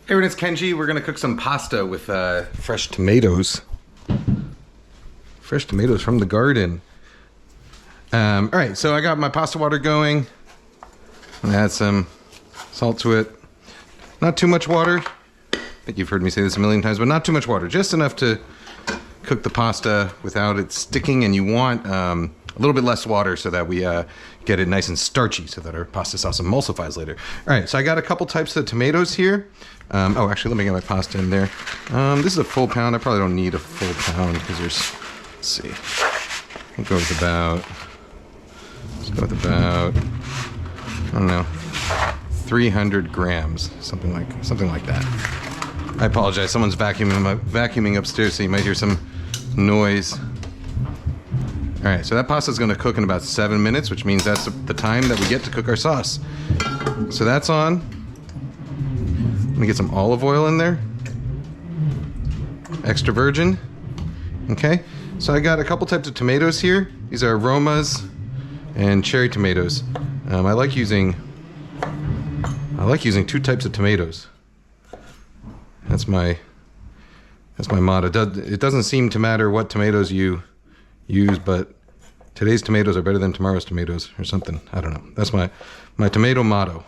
Hey everyone, it's Kenji. We're gonna cook some pasta with fresh tomatoes. Fresh tomatoes from the garden. All right, so I got my pasta water going. I'm gonna add some salt to it. Not too much water. I think you've heard me say this a million times, but not too much water. Just enough to cook the pasta without it sticking, and you want a little bit less water so that we get it nice and starchy so that our pasta sauce emulsifies later. All right, so I got a couple types of tomatoes here. Oh, actually, let me get my pasta in there. This is a full pound. I probably don't need a full pound because there's, let's see. Let's go with about, I don't know, 300 grams, something like that. I apologize. Someone's vacuuming upstairs, so you might hear some noise. All right, so that pasta is going to cook in about 7 minutes, which means that's the time that we get to cook our sauce. So that's on. Let me get some olive oil in there. Extra virgin. Okay, so I got a couple types of tomatoes here. These are Romas and cherry tomatoes. I like using two types of tomatoes. That's my motto. It doesn't seem to matter what tomatoes you use, but today's tomatoes are better than tomorrow's tomatoes or something. I don't know. That's my tomato motto.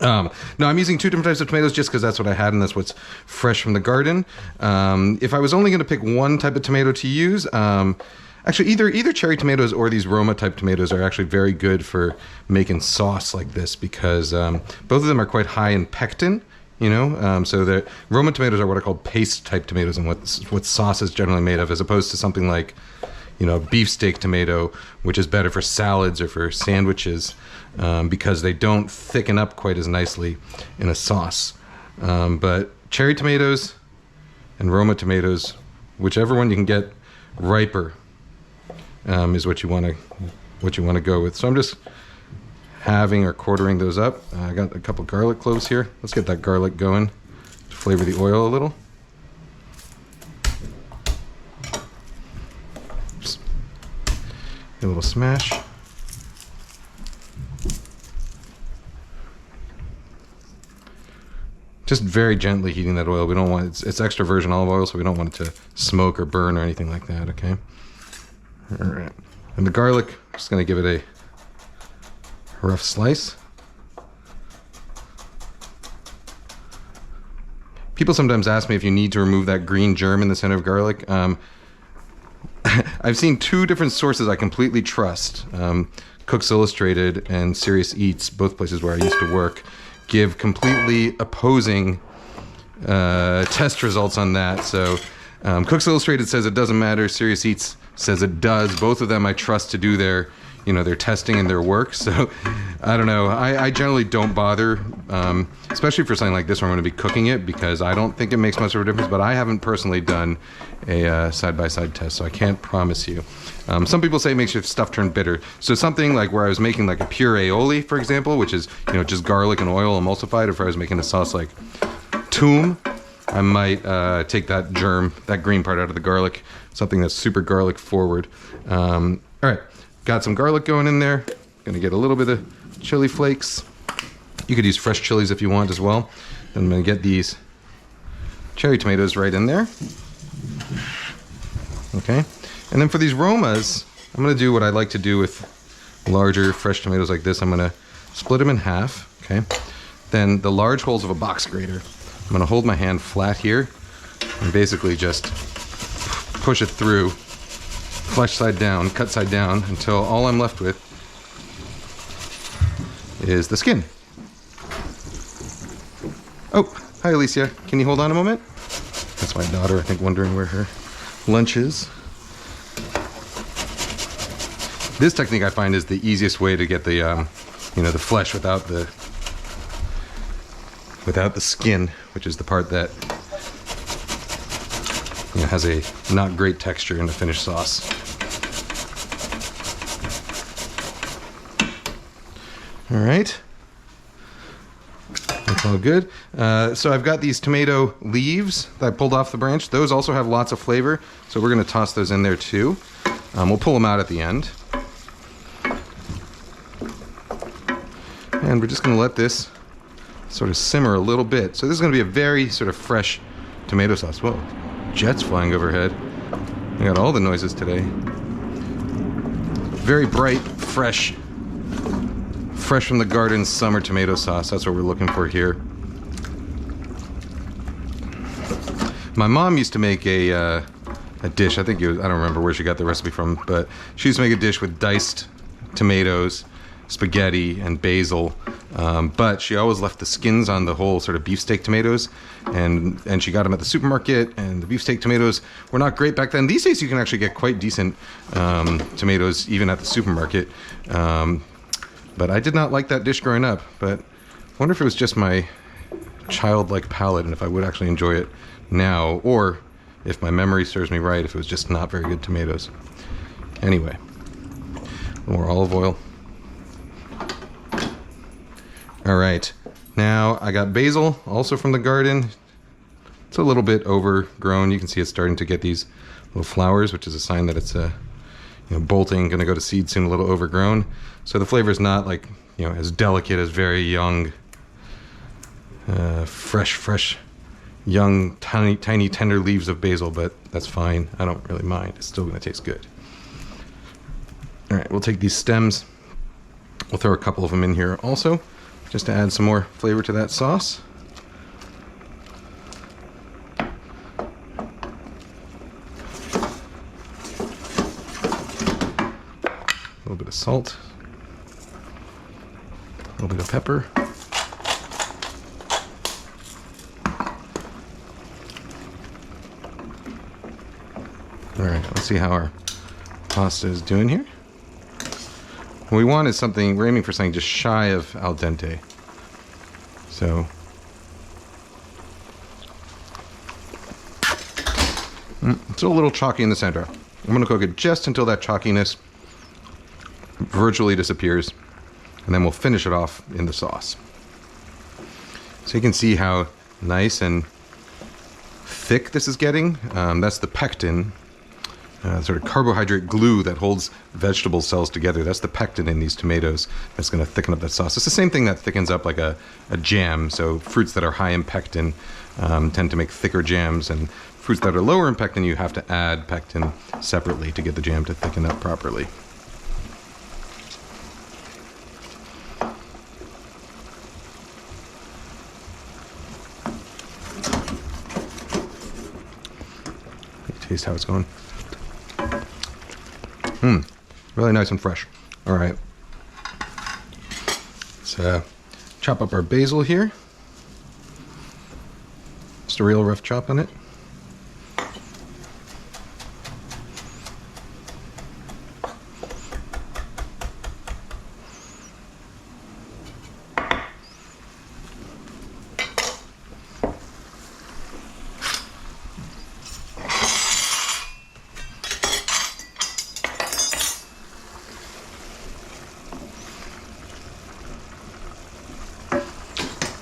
No, I'm using two different types of tomatoes just because that's what I had and that's what's fresh from the garden. If I was only going to pick one type of tomato to use, actually either cherry tomatoes or these Roma type tomatoes are actually very good for making sauce like this because both of them are quite high in pectin. You know, so the Roma tomatoes are what are called paste type tomatoes and what sauce is generally made of, as opposed to something like, you know, beefsteak tomato, which is better for salads or for sandwiches because they don't thicken up quite as nicely in a sauce. But cherry tomatoes and Roma tomatoes, whichever one you can get riper, is what you want to go with. So I'm just halving or quartering those up. I got a couple garlic cloves here. Let's get that garlic going to flavor the oil a little. Just a little smash. Just very gently heating that oil. We don't want it's extra virgin olive oil, so we don't want it to smoke or burn or anything like that. Okay. All right. And the garlic, just going to give it a rough slice. People sometimes ask me if you need to remove that green germ in the center of garlic. I've seen two different sources I completely trust. Cooks Illustrated and Serious Eats, both places where I used to work, give completely opposing test results on that. So Cooks Illustrated says it doesn't matter. Serious Eats says it does. Both of them I trust to do their testing and their work. So I don't know. I generally don't bother, especially for something like this where I'm going to be cooking it, because I don't think it makes much of a difference, but I haven't personally done a side-by-side test, so I can't promise you. Some people say it makes your stuff turn bitter. So something like where I was making like a pure aioli, for example, which is, just garlic and oil emulsified, or if I was making a sauce like toum, I might take that germ, that green part out of the garlic, something that's super garlic forward. All right. Got some garlic going in there. Gonna get a little bit of chili flakes. You could use fresh chilies if you want as well. Then I'm gonna get these cherry tomatoes right in there. Okay. And then for these Romas, I'm gonna do what I like to do with larger fresh tomatoes like this. I'm gonna split them in half. Okay. Then the large holes of a box grater, I'm gonna hold my hand flat here and basically just push it through, flesh side down, cut side down, until all I'm left with is the skin. Oh, hi Alicia. Can you hold on a moment? That's my daughter, I think, wondering where her lunch is. This technique I find is the easiest way to get the, the flesh without the skin, which is the part that has a not great texture in the finished sauce. All right, that's all good. So I've got these tomato leaves that I pulled off the branch. Those also have lots of flavor, so we're going to toss those in there too. We'll pull them out at the end. And we're just going to let this sort of simmer a little bit. So this is going to be a very sort of fresh tomato sauce. Whoa, jets flying overhead. I got all the noises today. Very bright, fresh from the garden summer tomato sauce. That's what we're looking for here. My mom used to make a dish. I think I don't remember where she got the recipe from, but she used to make a dish with diced tomatoes, spaghetti, and basil. But she always left the skins on the whole sort of beefsteak tomatoes, and she got them at the supermarket. And the beefsteak tomatoes were not great back then. These days, you can actually get quite decent tomatoes even at the supermarket. But I did not like that dish growing up. But I wonder if it was just my childlike palate, and if I would actually enjoy it now, or if my memory serves me right, if it was just not very good tomatoes. Anyway, more olive oil. All right, now I got basil, also from the garden. It's a little bit overgrown. You can see it's starting to get these little flowers, which is a sign that it's bolting, going to go to seed soon, a little overgrown. So the flavor is not like, as delicate as very young, fresh, young, tiny, tender leaves of basil, but that's fine. I don't really mind. It's still going to taste good. All right, we'll take these stems. We'll throw a couple of them in here also, just to add some more flavor to that sauce. A little bit of salt, a little bit of pepper. All right, let's see how our pasta is doing here. What we want is something, we're aiming for something just shy of al dente. So, it's a little chalky in the center. I'm going to cook it just until that chalkiness virtually disappears, and then we'll finish it off in the sauce. So you can see how nice and thick this is getting. That's the pectin. Sort of carbohydrate glue that holds vegetable cells together. That's the pectin in these tomatoes that's going to thicken up that sauce. It's the same thing that thickens up like a jam. So fruits that are high in pectin tend to make thicker jams, and fruits that are lower in pectin, you have to add pectin separately to get the jam to thicken up properly. Taste how it's going. Really nice and fresh. All right. Let's chop up our basil here. Just a real rough chop on it.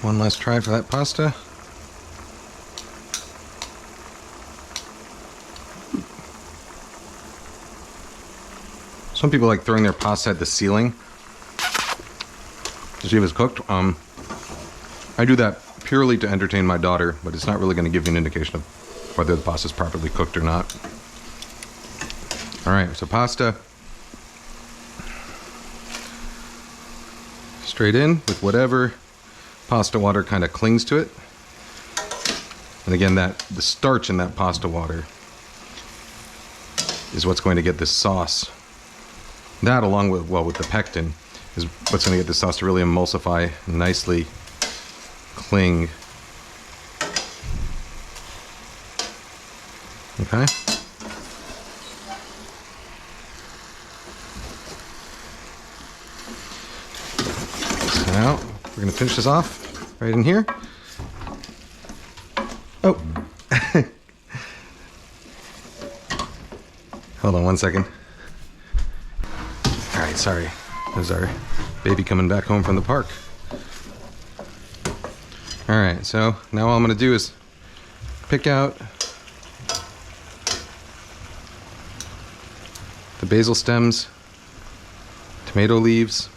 One last try for that pasta. Some people like throwing their pasta at the ceiling to see if it's cooked. I do that purely to entertain my daughter, but it's not really going to give you an indication of whether the pasta is properly cooked or not. All right, so pasta straight in with whatever pasta water kind of clings to it. And again, the starch in that pasta water is what's going to get this sauce. That, along with the pectin, is what's going to get this sauce to really emulsify, nicely cling. Okay. So now we're going to finish this off right in here. Oh. Hold on one second. All right, sorry. There's our baby coming back home from the park. All right, so now all I'm going to do is pick out the basil stems, tomato leaves,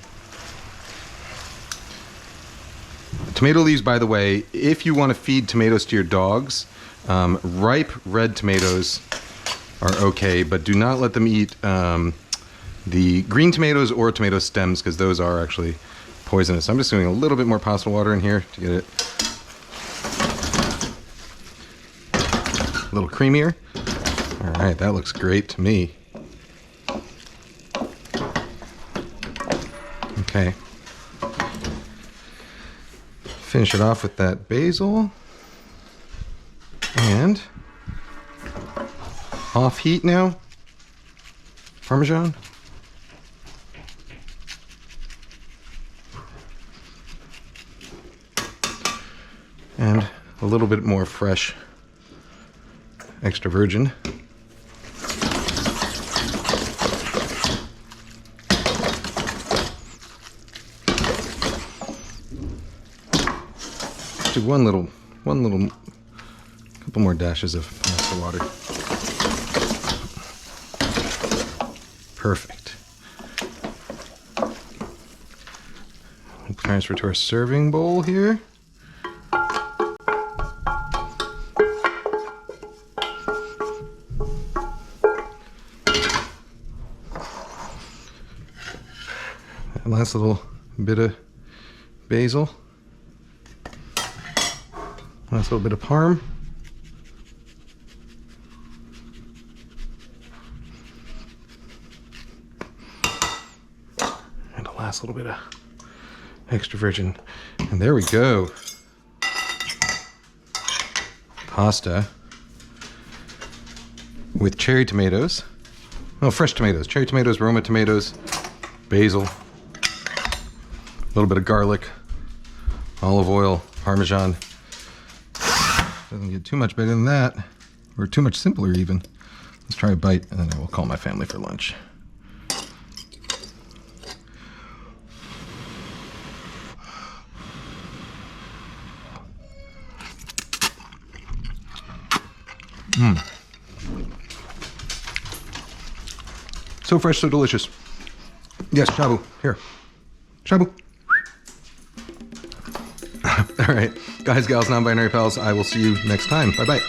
Tomato leaves, by the way, if you want to feed tomatoes to your dogs, ripe red tomatoes are okay, but do not let them eat the green tomatoes or tomato stems, because those are actually poisonous. I'm just doing a little bit more pasta water in here to get it a little creamier. All right, that looks great to me. Okay. Finish it off with that basil. And off heat now. Parmesan. And a little bit more fresh extra virgin. Do one little, couple more dashes of pasta water. Perfect. We'll transfer to our serving bowl here. That last little bit of basil. Nice little bit of parm. And a last little bit of extra virgin. And there we go. Pasta with cherry tomatoes. Oh, fresh tomatoes. Cherry tomatoes, Roma tomatoes, basil, a little bit of garlic, olive oil, Parmesan. Doesn't get too much better than that, or too much simpler even. Let's try a bite, and then I will call my family for lunch. So fresh, so delicious. Yes, shabu. Here. Shabu. All right. Guys, gals, non-binary pals, I will see you next time. Bye-bye.